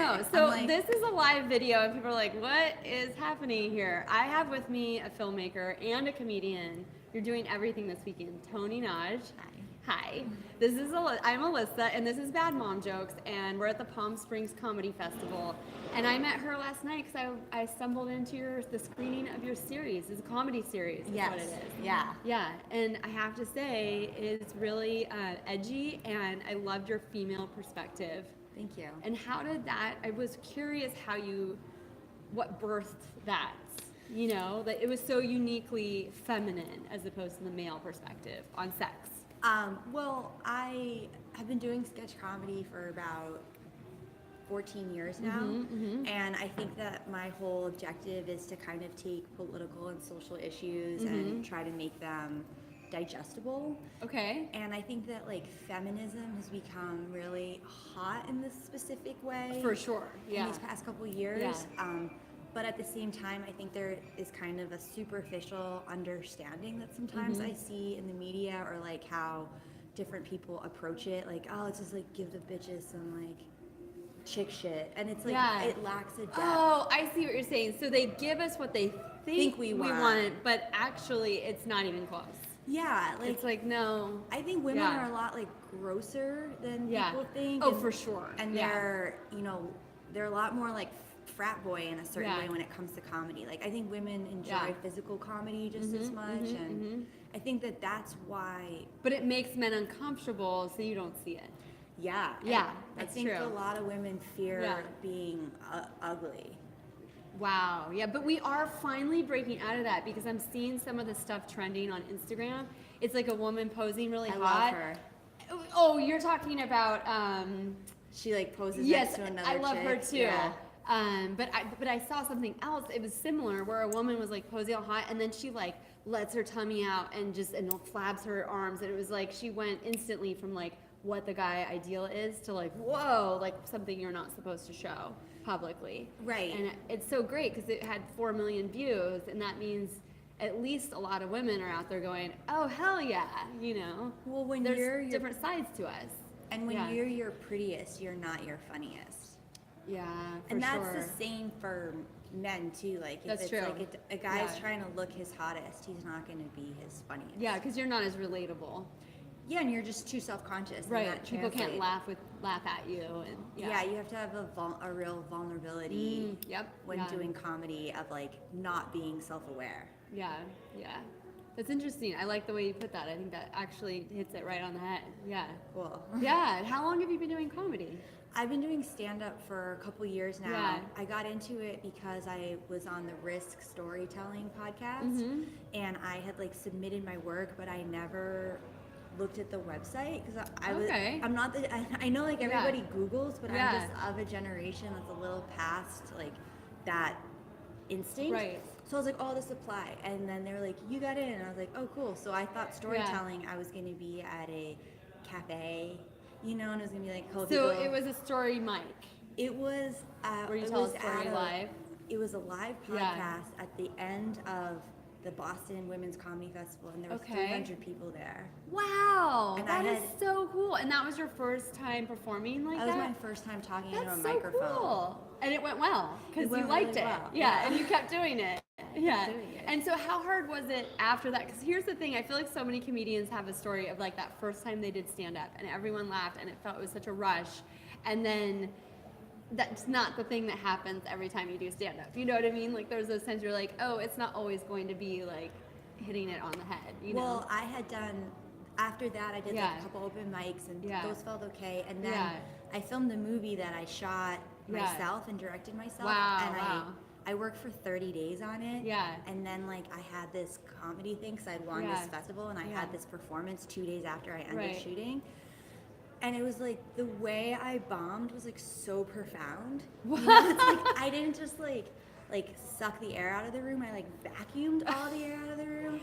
know. So this is a live video, and people are like, what is happening here? I have with me a filmmaker and a comedian. You're doing everything this weekend. Toni, Nagy. Hi. I'm Alyssa, and this is Bad Mom Jokes, and we're at the Palm Springs Comedy Festival. And I met her last night because I stumbled into the screening of your series. It's a comedy series. Yes. What it is. Yeah. Yeah. And I have to say, it's really edgy, and I loved your female perspective. Thank you. And how did that? I was curious what birthed that. You know, that it was so uniquely feminine as opposed to the male perspective on sex. Well, I have been doing sketch comedy for about 14 years now, and I think that my whole objective is to kind of take political and social issues and try to make them digestible. Okay. And I think that like feminism has become really hot in this specific way. For sure. Yeah. In these past couple years. Yeah. But at the same time, I think there is kind of a superficial understanding that sometimes I see in the media, or like how different people approach it. Like, oh, it's just like give the bitches some like chick shit, and it's like it lacks a depth. Oh, I see what you're saying. So they give us what they think we want, but actually, it's not even close. Yeah, like it's like no. I think women are a lot like grosser than people think. Oh, for sure. And they're they're a lot more like frat boy in a certain way when it comes to comedy. Like I think women enjoy physical comedy just as much, and I think that that's why. But it makes men uncomfortable, so you don't see it. Yeah, that's I think true. A lot of women fear being ugly. Wow, yeah, but we are finally breaking out of that because I'm seeing some of the stuff trending on Instagram. It's like a woman posing really hot. I love her. Oh, you're talking about she like poses yes, next to another I love chick. her too. Yeah. But I saw something else. It was similar where a woman was like posing all hot, and then she like lets her tummy out and flabs her arms, and it was like she went instantly from like what the guy ideal is to like whoa, like something you're not supposed to show publicly. Right. And it's so great because it had 4 million views, and that means at least a lot of women are out there going, oh hell yeah, you know. Well, when there's different sides to us. And when you're your prettiest, you're not your funniest. Yeah, and that's the same for men too. Like if it's like a guy's trying to look his hottest, he's not going to be his funniest. Yeah, because you're not as relatable. Yeah, and you're just too self-conscious. Right. People can't laugh at you. And you have to have a real vulnerability. When doing comedy of like not being self-aware. Yeah. That's interesting. I like the way you put that. I think that actually hits it right on the head. Yeah. Cool. Yeah. How long have you been doing comedy? I've been doing stand-up for a couple years now. Yeah. I got into it because I was on the Risk Storytelling podcast, and I had like submitted my work, but I never looked at the website because I'm not I know like everybody Googles, but I'm just of a generation that's a little past like that instinct. Right. So I was like, oh, this apply, and then they were like, you got in, and I was like, oh, cool. So I thought storytelling, I was going to be at a cafe. You know, and it was gonna be like cool. So it was a story mic. It was. Where you tell a story live. It was a live podcast at the end of the Boston Women's Comedy Festival, and there were 300 people there. Wow, and that is so cool. And that was your first time performing like that? That was my first time talking into a microphone. That's so cool. And it went well because you liked it. Well. Yeah, and you kept doing it. Yeah. And so how hard was it after that? Because here's the thing, I feel like so many comedians have a story of like that first time they did stand up and everyone laughed and it was such a rush. And then that's not the thing that happens every time you do stand up. You know what I mean? Like there's those times you're like, oh, it's not always going to be like hitting it on the head. You know? Well, I had done, after that I did like a couple open mics and those felt okay. And then I filmed a movie that I shot myself and directed myself. Wow. I worked for 30 days on it. Yeah. And then like I had this comedy thing because I'd won this festival and I had this performance 2 days after I ended shooting. And it was like the way I bombed was like so profound. You know, it's like I didn't just like suck the air out of the room. I like vacuumed all the air out of the room.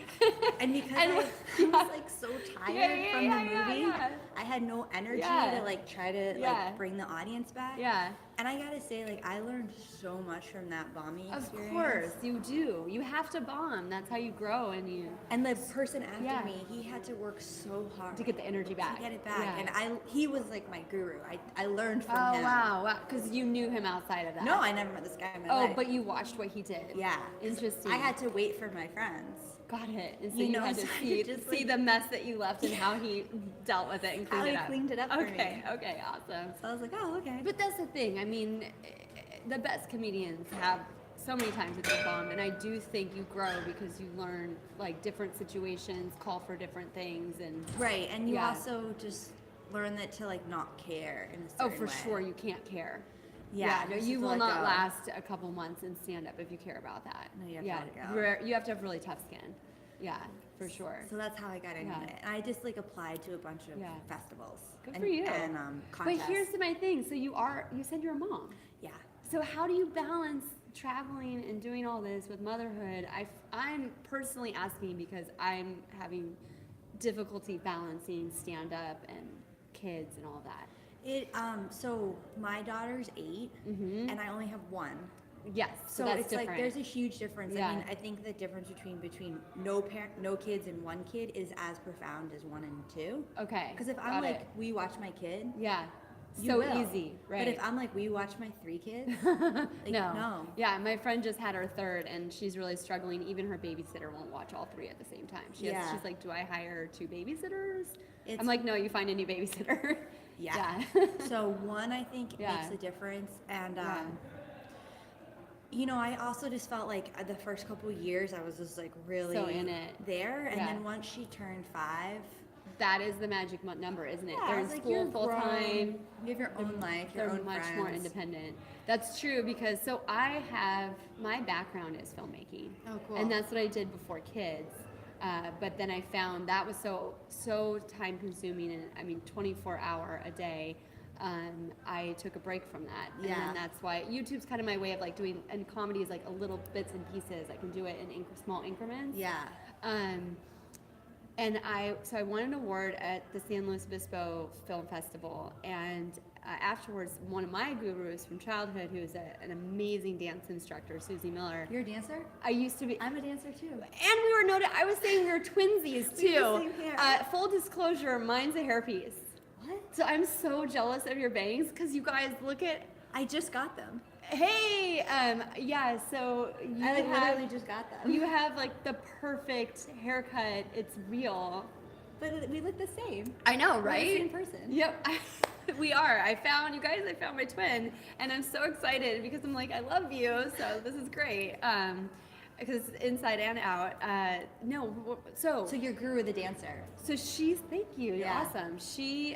And because I was like so tired from the movie, I had no energy to like try to like bring the audience back. Yeah. And I gotta say, like, I learned so much from that bombing experience. Of course, you do. You have to bomb. That's how you grow, And the person after me, he had to work so hard to get the energy back. To get it back. Yeah. And he was like my guru. I learned from him. Oh wow, because you knew him outside of that. No, I never met this guy in my life. But you watched what he did. Yeah. Interesting. I had to wait for my friends. Got it. And so you had to see the mess that you left and how he dealt with it and cleaned it up. How he cleaned it up for me. Okay, awesome. So I was like, oh, okay. But that's the thing. I mean, the best comedians have so many times that they bomb, and I do think you grow because you learn like different situations, call for different things, and right. And you also just learn that to like not care in a certain for way. sure, you can't care. Yeah, no, you will not last a couple months in stand-up if you care about that. No, you have to let go. You have to have really tough skin. Yeah, for sure. So that's how I got into it. And I just like applied to a bunch of festivals. Good for you. And contests. But here's my thing. So you said you're a mom. Yeah. So how do you balance traveling and doing all this with motherhood? I'm personally asking because I'm having difficulty balancing stand-up and kids and all that. So my daughter's 8, and I only have 1. Yes, so that's it's different. Like there's a huge difference. Yeah. I mean, I think the difference between no kids and 1 kid is as profound as 1 and 2. Okay. Because if I'm like, we watch my kid. Yeah. So easy, right? But if I'm like, we watch my 3 kids. Like, no. Yeah, my friend just had her 3rd, and she's really struggling. Even her babysitter won't watch all 3 at the same time. She's like, do I hire 2 babysitters? I'm like, no, you find a new babysitter. Yeah. So 1, I think, makes a difference. And, you know, I also just felt like the first couple of years I was just like really so in it there. And then once she turned 5. That is the magic number, isn't it? Yeah, they're in school full time. You have your own life, your own much friends. more independent. That's true because my background is filmmaking. Oh, cool. And that's what I did before kids. But then I found that was so time consuming, and I mean 24-hour a day. I took a break from that. Yeah. And that's why YouTube's kind of my way of like doing, and comedy is like a little bits and pieces. I can do it in small increments. Yeah. And I won an award at the San Luis Obispo Film Festival, and afterwards, one of my gurus from childhood, who is an amazing dance instructor, Susie Miller. You're a dancer? I used to be. I'm a dancer too. And we were noted. I was saying we were twinsies too. We have the same hair. Full disclosure, mine's a hairpiece. What? So I'm so jealous of your bangs because you guys look at. I just got them. Hey, so you I literally just got them. You have like the perfect haircut. It's real. But we look the same. I know, right? We're the same person. Yep, we are. I found my twin, and I'm so excited because I'm like, I love you, so this is great. Because inside and out. So your guru, the dancer. So thank you. You're awesome. She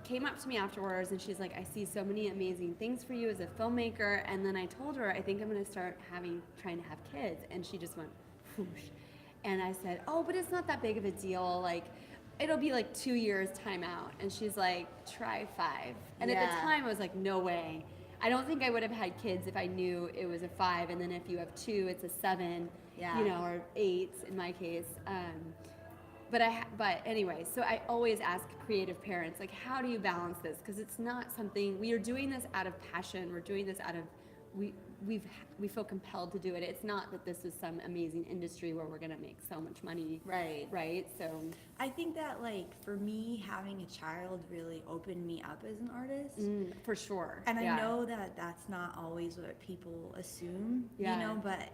came up to me afterwards and she's like, I see so many amazing things for you as a filmmaker. And then I told her, I think I'm going to start trying to have kids. And she just went, whoosh. And I said, oh, but it's not that big of a deal. Like, it'll be like 2 years time out. And she's like, try 5. And at the time I was like, no way. I don't think I would have had kids if I knew it was a 5. And then if you have 2, it's a 7, or 8 in my case. But anyway, so I always ask creative parents, like, how do you balance this? Because it's not something, we are doing this out of passion. We're doing this out of, we feel compelled to do it. It's not that this is some amazing industry where we're going to make so much money. Right? So I think that, like, for me, having a child really opened me up as an artist. For sure. And I know that that's not always what people assume, you know, but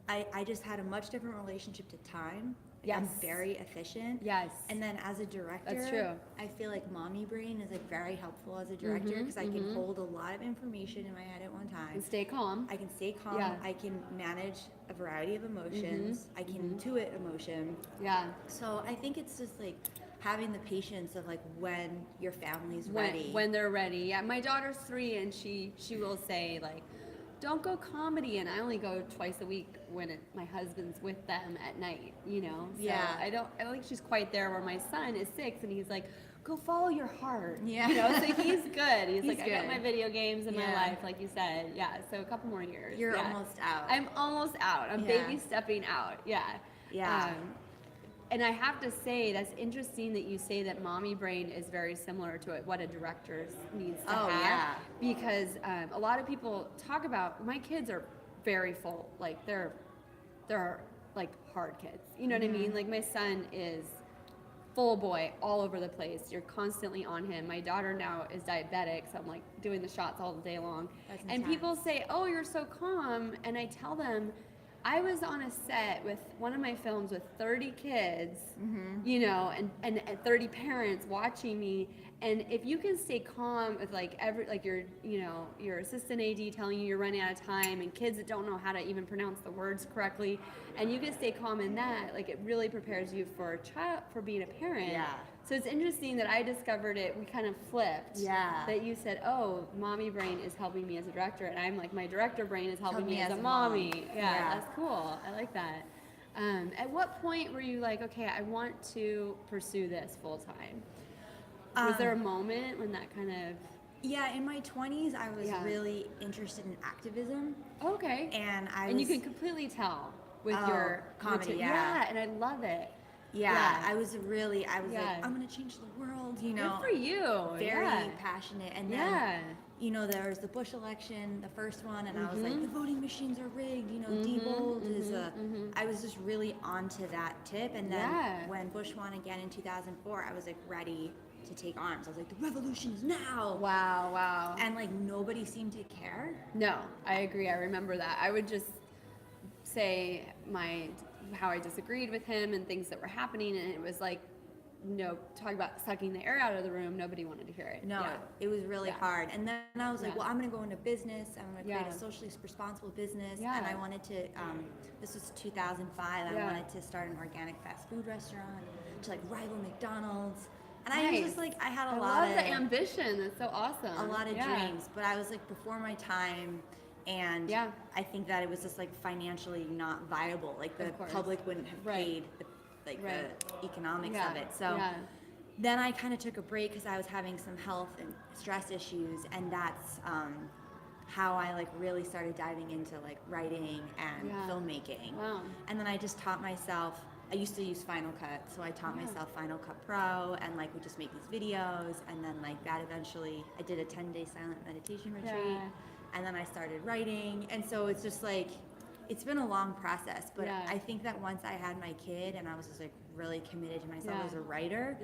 I just had a much different relationship to time. Yes. I'm very efficient. Yes. And then as a director, that's true. I feel like mommy brain is like very helpful as a director because I can hold a lot of information in my head at one time. And stay calm. I can stay calm. Yeah. I can manage a variety of emotions. I can intuit emotion. Yeah. So I think it's just like having the patience of like when your family's ready. When they're ready. Yeah. My daughter's 3 and she will say like, don't go comedy, and I only go twice a week when my husband's with them at night, you know. So I don't think she's quite there. Where my son is 6, and he's like, go follow your heart. Yeah, you know. So he's good. He's like, good. I got my video games in my life, like you said. Yeah. So a couple more years. You're almost out. I'm almost out. I'm baby stepping out. Yeah. Yeah. and I have to say, that's interesting that you say that mommy brain is very similar to what a director needs to have. Yeah. Because a lot of people talk about, my kids are very full, like they're like hard kids. You know what I mean? Like my son is full boy all over the place. You're constantly on him. My daughter now is diabetic, so I'm like doing the shots all day long. And people say, "Oh, you're so calm," and I tell them, I was on a set with one of my films with 30 kids, you know, and 30 parents watching me. And if you can stay calm with like your assistant AD telling you you're running out of time, and kids that don't know how to even pronounce the words correctly, and you can stay calm in that, like it really prepares you for being a parent. Yeah. So it's interesting that I discovered it, we kind of flipped. Yeah. That you said, oh, mommy brain is helping me as a director, and I'm like, my director brain is helping me as a mommy. Yeah, that's cool. I like that. At what point were you like, okay, I want to pursue this full time? Was there a moment when that kind of... Yeah, in my 20s, I was really interested in activism. Okay. And you can completely tell with your comedy, yeah, and I love it. Yeah, I was like, I'm gonna change the world, you know. Good for you. Very passionate. And then, you know, there was the Bush election, the first one, and I was like, the voting machines are rigged, you know, Diebold is I was just really onto that tip. And then when Bush won again in 2004, I was like ready to take arms. I was like, the revolution is now. Wow. And like nobody seemed to care. No, I agree. I remember that. I would just say how I disagreed with him and things that were happening, and it was like, talking about sucking the air out of the room, nobody wanted to hear it. No, it was really hard. And then I was like, well, I'm going to go into business. I'm going to create a socially responsible business. And I wanted to, this was 2005, I wanted to start an organic fast food restaurant to like rival McDonald's. And I was just like, I had a lot of... the ambition. That's so awesome. A lot of dreams. But I was like before my time. And I think that it was just like financially not viable. Like the public wouldn't have paid the economics of it. So then I kind of took a break because I was having some health and stress issues, and that's how I like really started diving into like writing and filmmaking. Wow. And then I just taught myself. I used to use Final Cut, so I taught myself Final Cut Pro, and like would just make these videos, and then like that eventually I did a 10-day silent meditation retreat. And then I started writing, and so it's just like, it's been a long process, but I think that once I had my kid and I was just like really committed to myself as a writer,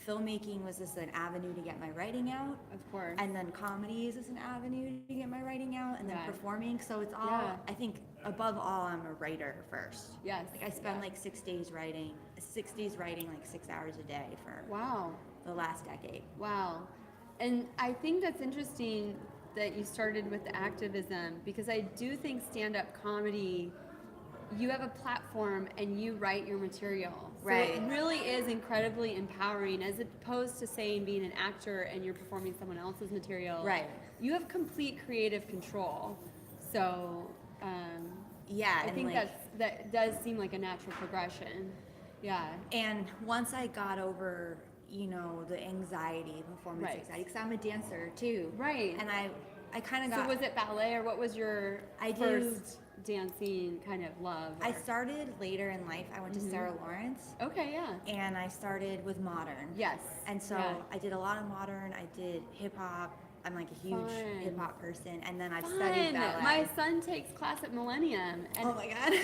filmmaking was just an avenue to get my writing out. Of course. And then comedy is just an avenue to get my writing out, and then performing. So it's all, I think above all, I'm a writer first. Yes. Like I spend like 6 days writing like 6 hours a day for the last decade. Wow. And I think that's interesting that you started with the activism, because I do think stand-up comedy, you have a platform and you write your material. So it really is incredibly empowering, as opposed to saying being an actor and you're performing someone else's material. Right. You have complete creative control. So I think like, that does seem like a natural progression. Yeah. And once I got over, you know, the anxiety, performance anxiety, because I'm a dancer too. Right. And I kind of got... So was it ballet, or what was your first dancing kind of love? I started later in life. I went to Sarah Lawrence. Okay, yeah. And I started with modern. Yes. And so I did a lot of modern. I did hip hop. I'm like a huge hip hop person. And then I've studied ballet. My son takes class at Millennium. And oh my God.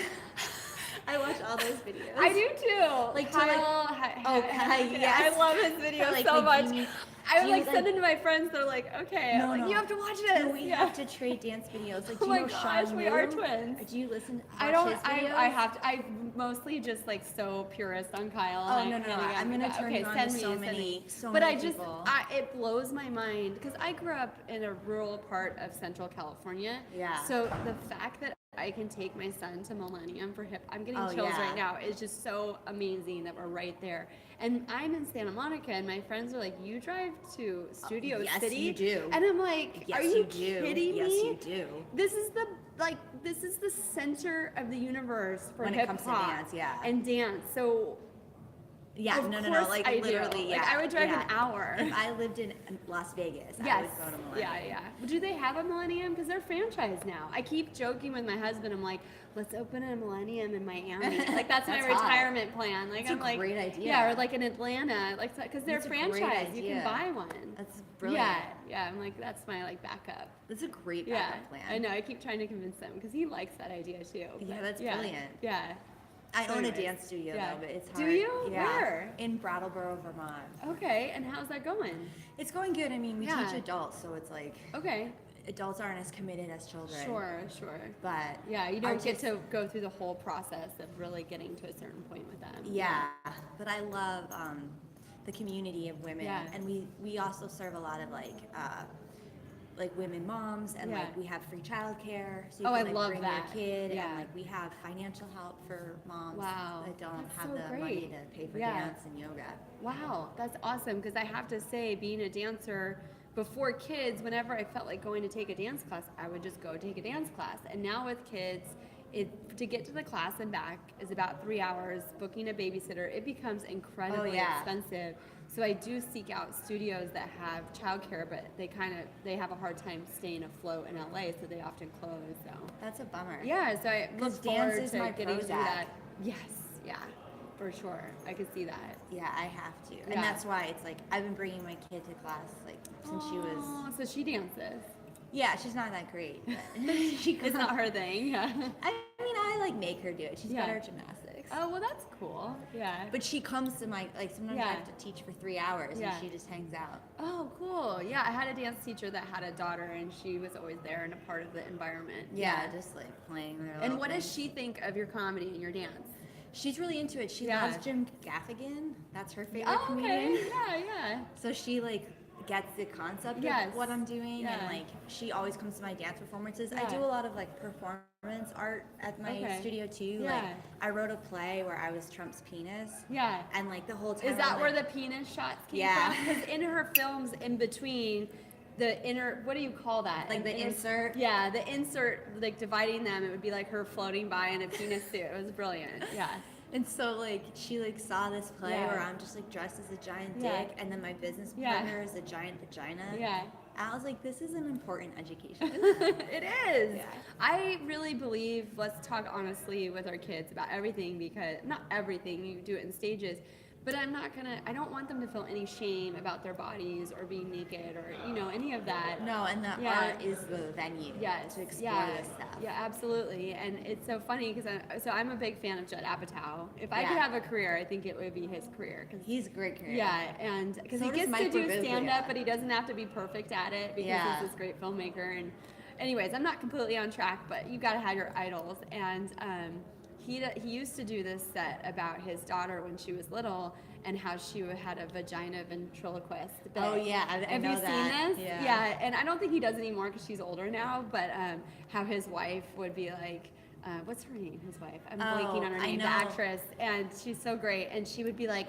I watch all those videos. I do too. Like Kyle, yes. I love his videos like, so like, much. I would like send it to my friends. They're like, okay, no, like, you have to watch this. No, we have to trade dance videos. Like, do oh you my know gosh, Sean we Wu? are twins. Do you listen? I don't. I have to. I mostly just like so purist on Kyle. Oh no. I'm gonna turn you on to so many people. It blows my mind, because I grew up in a rural part of Central California. Yeah. So the fact that I can take my son to Millennium for I'm getting chills right now. It's just so amazing that we're right there. And I'm in Santa Monica, and my friends are like, you drive to Studio City? Yes, you do. And I'm like, yes, are you kidding me? Yes, you do. This is the center of the universe for when hip it comes to hop dance, and dance. So Yeah, of no, course like I literally, do. yeah. Like I would drive an hour. If I lived in Las Vegas, I would go to Millennium. Yeah. Do they have a Millennium? Because they're franchised now. I keep joking with my husband. I'm like, let's open a Millennium in Miami. Like that's my retirement plan. Like that's I'm like, great idea. Yeah, or like in Atlanta, like because they're franchised. You can buy one. That's brilliant. Yeah. I'm like, that's my like backup. That's a great backup plan. I know. I keep trying to convince them because he likes that idea too. Yeah, that's brilliant. Yeah. I own a dance studio though, but it's hard. Do you? Yeah. Where? In Brattleboro, Vermont. Okay, and how's that going? It's going good. I mean, we teach adults, so it's like adults aren't as committed as children. Sure. But yeah, you don't get to go through the whole process of really getting to a certain point with them. Yeah, but I love the community of women, and we also serve a lot of like women moms, and like we have free childcare, so you can like bring your kid, and like we have financial help for moms that don't have the money to pay for dance and yoga. Wow, that's awesome, because I have to say, being a dancer before kids, whenever I felt like going to take a dance class, I would just go take a dance class. And now with kids, to get to the class and back is about 3 hours. Booking a babysitter, it becomes incredibly expensive. So I do seek out studios that have childcare, but they have a hard time staying afloat in LA, so they often close. So that's a bummer. Yeah, so I look forward to getting through that. Yes, for sure. I could see that. Yeah, I have to, and that's why it's like I've been bringing my kid to class like since she was. So she dances. Yeah, she's not that great. But it's not her thing. Yeah. I mean, I like make her do it. She's better at gymnastics. Oh, well, that's cool. Yeah. But she comes to my sometimes I have to teach for 3 hours, and she just hangs out. Oh, cool. Yeah, I had a dance teacher that had a daughter, and she was always there and a part of the environment. Yeah, just like playing with her. And what does she think of your comedy and your dance? She's really into it. She loves Jim Gaffigan. That's her favorite comedian. Yeah. So she like gets the concept of what I'm doing, and like she always comes to my dance performances. I do a lot of like performance art at my studio too. Like I wrote a play where I was Trump's penis. Yeah. And like the whole time. Is that where the penis shots came from? Because in her films, in between the inner, what do you call that? Like the insert? Yeah, the insert, like dividing them, it would be like her floating by in a penis suit. It was brilliant. Yeah. And so like she like saw this play where I'm just like dressed as a giant dick, and then my business partner is a giant vagina. Yeah. I was like, this is an important education. It is. Yeah. I really believe, let's talk honestly with our kids about everything, because not everything, you do it in stages. But I don't want them to feel any shame about their bodies or being naked or, any of that. No, and the art is the venue to explore this stuff. Yeah, absolutely. And it's so funny because I'm a big fan of Judd Apatow. If I could have a career, I think it would be his career. Cause he's a great career. Yeah, and because he gets to do stand-up, but he doesn't have to be perfect at it because he's this great filmmaker. And anyways, I'm not completely on track, but you got to have your idols. And he used to do this set about his daughter when she was little and how she had a vagina ventriloquist. Oh yeah, I know that. Have you seen this? Yeah, and I don't think he does anymore because she's older now. But how his wife would be like, what's her name? His wife. I'm blanking on her name. The actress, and she's so great. And she would be like,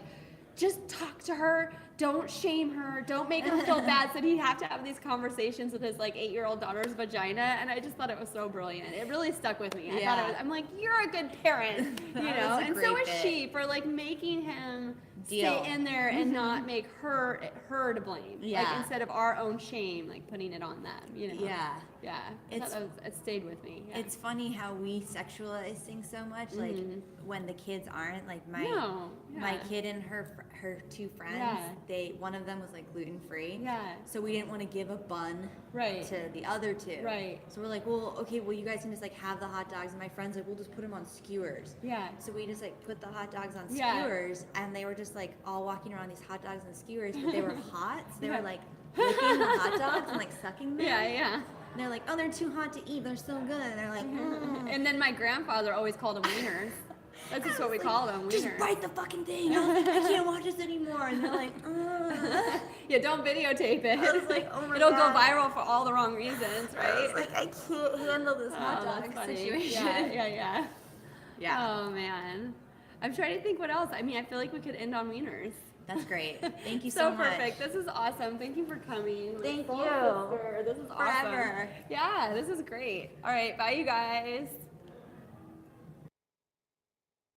just talk to her. Don't shame her. Don't make her feel bad. So he'd have to have these conversations with his 8-year-old daughter's vagina, and I just thought it was so brilliant. It really stuck with me. I'm like, you're a good parent, And so is she for making him stay in there and not make her to blame. Yeah. Instead of our own shame, putting it on them. Yeah. Yeah. It stayed with me. Yeah. It's funny how we sexualize things so much. When the kids aren't my kid and her two friends. One of them was gluten free. Yeah. So we didn't want to give a bun to the other two. Right. So we're like, well, okay, well you guys can just have the hot dogs, and my friends we'll just put them on skewers. Yeah. So we just put the hot dogs on skewers, and they were just all walking around these hot dogs and skewers, but they were hot. So they were licking the hot dogs and sucking them. Yeah, yeah. And they're like, oh, they're too hot to eat. They're so good. And they're like, And then my grandfather always called them wieners. That's just what we call them, wieners. Just bite the fucking thing. I can't watch this anymore. And they're like, Yeah, don't videotape it. I was like, oh my It'll God. go viral for all the wrong reasons, right? I was like, I can't handle this hot dog situation. Yeah. Oh, man. I'm trying to think what else. I mean, I feel like we could end on wieners. That's great. Thank you so much. So perfect. This is awesome. Thank you for coming. Thank you. This is awesome. Forever. Yeah, this is great. All right. Bye, you guys.